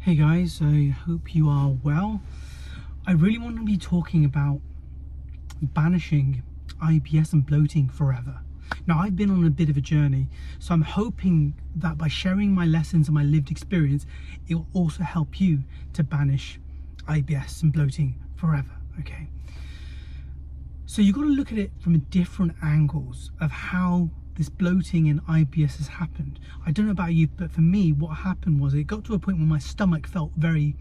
Hey guys, I hope you are well. I really want to be talking about banishing IBS and bloating forever. Now, I've been on a bit of a journey, so I'm hoping that by sharing my lessons and my lived experience, it will also help you to banish IBS and bloating forever, okay? So you've got to look at it from different angles of how this bloating and IBS has happened. I don't know about you, but for me, what happened was it got to a point where my stomach felt very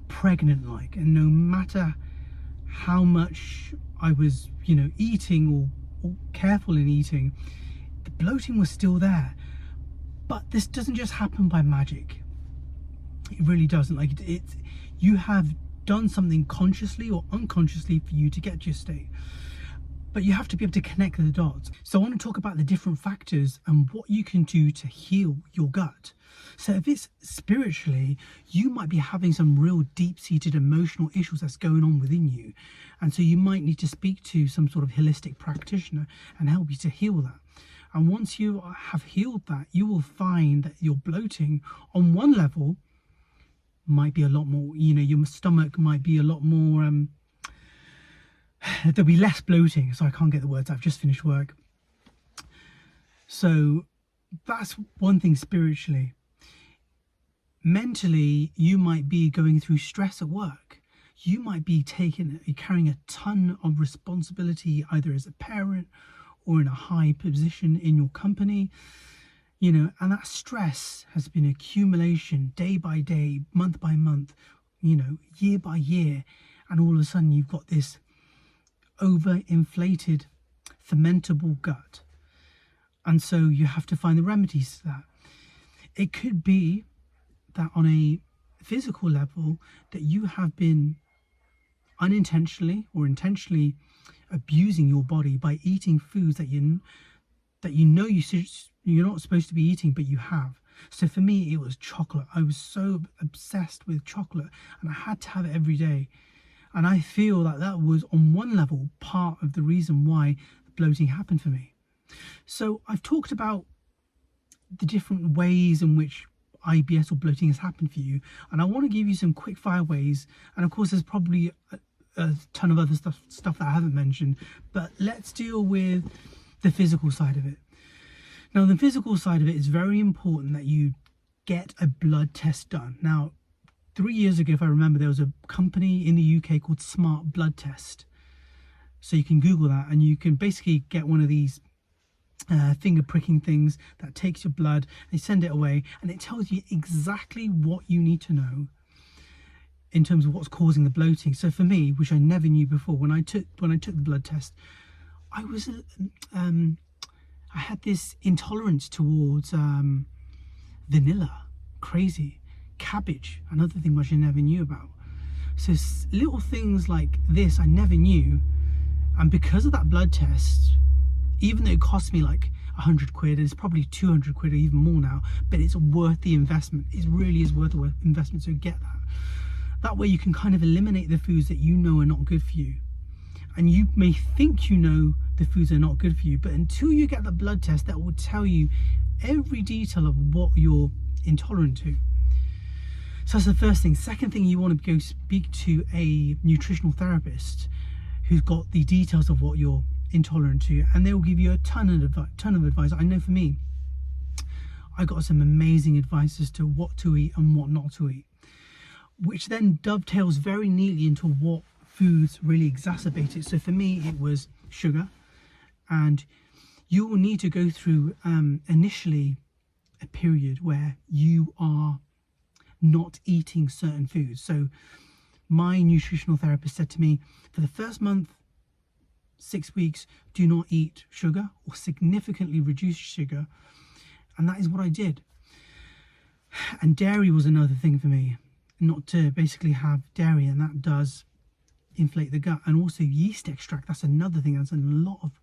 pregnant-like, and no matter how much I was, eating or careful in eating, the bloating was still there. But this doesn't just happen by magic. It really doesn't. You have done something consciously or unconsciously for you to get to your state. But you have to be able to connect the dots. So I want to talk about the different factors and what you can do to heal your gut. So if it's spiritually, you might be having some real deep-seated emotional issues that's going on within you. And so you might need to speak to some sort of holistic practitioner and help you to heal that. And once you have healed that, you will find that your bloating on one level might be a lot more, your stomach might be a lot more, there'll be less bloating. So I can't get the words, I've just finished work. So that's one thing spiritually. Mentally, you might be going through stress at work. You might be carrying a ton of responsibility, either as a parent or in a high position in your company, and that stress has been accumulation day by day, month by month, year by year. And all of a sudden you've got this overinflated, fermentable gut. And so you have to find the remedies to that. It could be that on a physical level that you have been unintentionally or intentionally abusing your body by eating foods that you're not supposed to be eating, but you have. So for me, it was chocolate. I was so obsessed with chocolate and I had to have it every day. And I feel that was on one level part of the reason why the bloating happened for me. So I've talked about the different ways in which IBS or bloating has happened for you, and I want to give you some quick fire ways. And of course there's probably a ton of other stuff that I haven't mentioned, but let's deal with the physical side of it. Now, the physical side of it is very important that you get a blood test done. Now, 3 years ago, if I remember, there was a company in the UK called Smart Blood Test. So you can Google that and you can basically get one of these finger pricking things that takes your blood, they send it away, and it tells you exactly what you need to know in terms of what's causing the bloating. So for me, which I never knew before, when I took the blood test, I was I had this intolerance towards vanilla, crazy, cabbage, another thing which I never knew about. So little things like this I never knew, and because of that blood test, even though it cost me like 100 quid, it's probably 200 quid or even more now, but it's worth the investment. It really is worth the investment, so get that. That way you can kind of eliminate the foods that you know are not good for you. And you may think you know the foods are not good for you, but until you get the blood test, that will tell you every detail of what you're intolerant to. So that's the first thing. Second thing, you want to go speak to a nutritional therapist who's got the details of what you're intolerant to, and they will give you a ton of advice. I know for me, I got some amazing advice as to what to eat and what not to eat, which then dovetails very neatly into what foods really exacerbate it. So for me, it was sugar, and you will need to go through initially a period where you are not eating certain foods. So my nutritional therapist said to me, for the first month, 6 weeks, do not eat sugar or significantly reduce sugar. And that is what I did. And dairy was another thing for me, not to basically have dairy, and that does inflate the gut. And also yeast extract, that's another thing. There's a lot of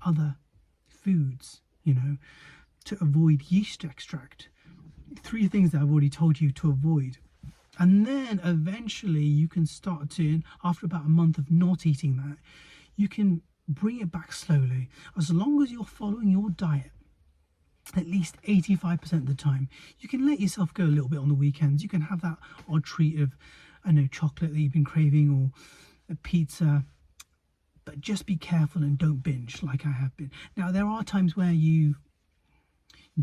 other foods, to avoid yeast extract. 3 things that I've already told you to avoid. And then eventually you can start to, after about a month of not eating that, you can bring it back slowly. As long as you're following your diet, at least 85% of the time. You can let yourself go a little bit on the weekends. You can have that odd treat of, I know, chocolate that you've been craving, or a pizza, but just be careful and don't binge like I have been. Now, there are times where you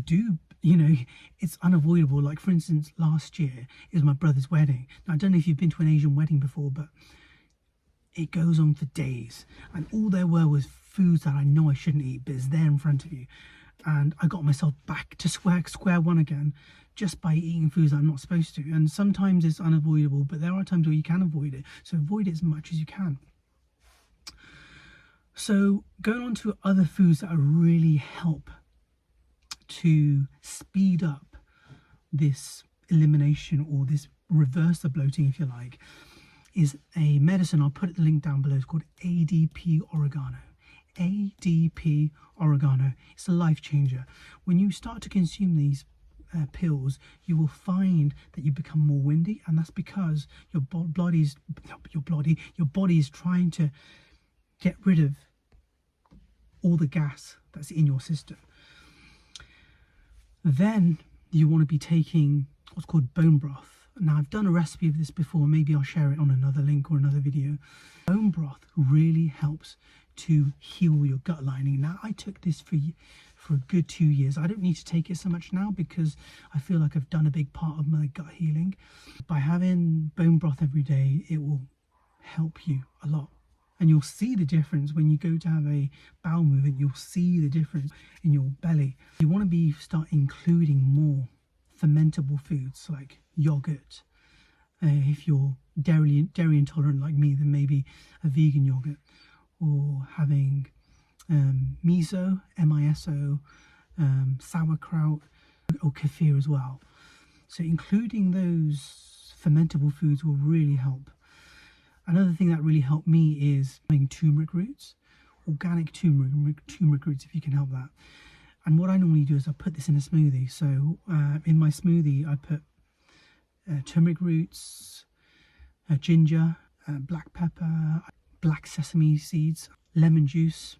do, you know, it's unavoidable. Like, for instance, last year it was my brother's wedding. Now, I don't know if you've been to an Asian wedding before, but it goes on for days, and all there were was foods that I know I shouldn't eat, but it's there in front of you. And I got myself back to square one again just by eating foods I'm not supposed to. And sometimes it's unavoidable, but there are times where you can avoid it, so avoid it as much as you can. So going on to other foods that really help to speed up this elimination, or this reverse the bloating, if you like, is a medicine. I'll put the link down below. It's called ADP oregano. ADP oregano. It's a life changer. When you start to consume these pills, you will find that you become more windy, and that's because your body is trying to get rid of all the gas that's in your system. Then you want to be taking what's called bone broth. Now, I've done a recipe of this before. Maybe I'll share it on another link or another video. Bone broth really helps to heal your gut lining. Now, I took this for a good 2 years. I don't need to take it so much now because I feel like I've done a big part of my gut healing. By having bone broth every day, it will help you a lot. And you'll see the difference when you go to have a bowel movement. You'll see the difference in your belly. You want to start including more fermentable foods like yogurt. If you're dairy intolerant like me, then maybe a vegan yogurt, or having miso, M-I-S-O, sauerkraut, or kefir as well. So including those fermentable foods will really help. Another thing that really helped me is having turmeric roots, organic turmeric roots, if you can help that. And what I normally do is I put this in a smoothie. So in my smoothie, I put turmeric roots, ginger, black pepper, black sesame seeds, lemon juice.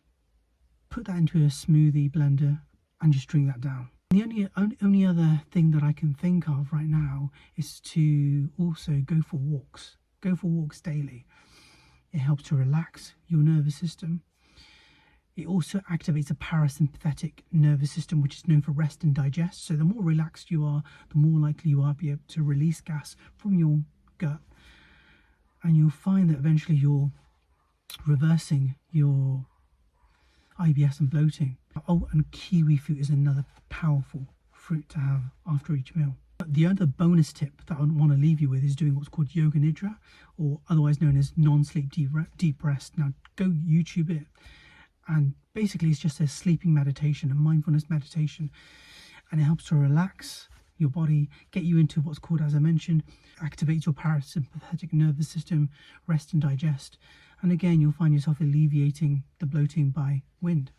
Put that into a smoothie blender and just drink that down. The only other thing that I can think of right now is to also go for walks. Go for walks daily. It helps to relax your nervous system. It also activates a parasympathetic nervous system, which is known for rest and digest. So the more relaxed you are, the more likely you are to be able to release gas from your gut. And you'll find that eventually you're reversing your IBS and bloating. Oh, and kiwi fruit is another powerful fruit to have after each meal. But the other bonus tip that I want to leave you with is doing what's called yoga nidra, or otherwise known as non-sleep deep rest. Now, go YouTube it. And basically it's just a sleeping meditation, a mindfulness meditation, and it helps to relax your body, get you into what's called, as I mentioned, activates your parasympathetic nervous system, rest and digest. And again, you'll find yourself alleviating the bloating by wind.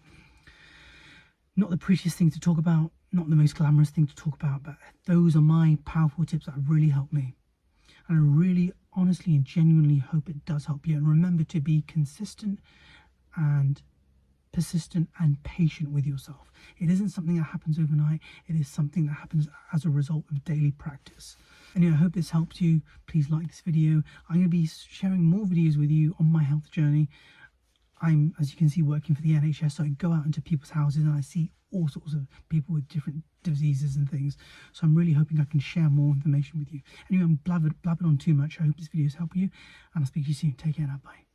Not the prettiest thing to talk about, not the most glamorous thing to talk about, but those are my powerful tips that have really helped me. And I really honestly and genuinely hope it does help you. And remember to be consistent and persistent and patient with yourself. It isn't something that happens overnight. It is something that happens as a result of daily practice. Anyway, I hope this helped you. Please like this video. I'm going to be sharing more videos with you on my health journey. I'm, as you can see, working for the NHS, so I go out into people's houses and I see all sorts of people with different diseases and things. So I'm really hoping I can share more information with you. Anyway, I'm blabbered on too much. I hope this video has helped you, and I'll speak to you soon. Take care now. Bye.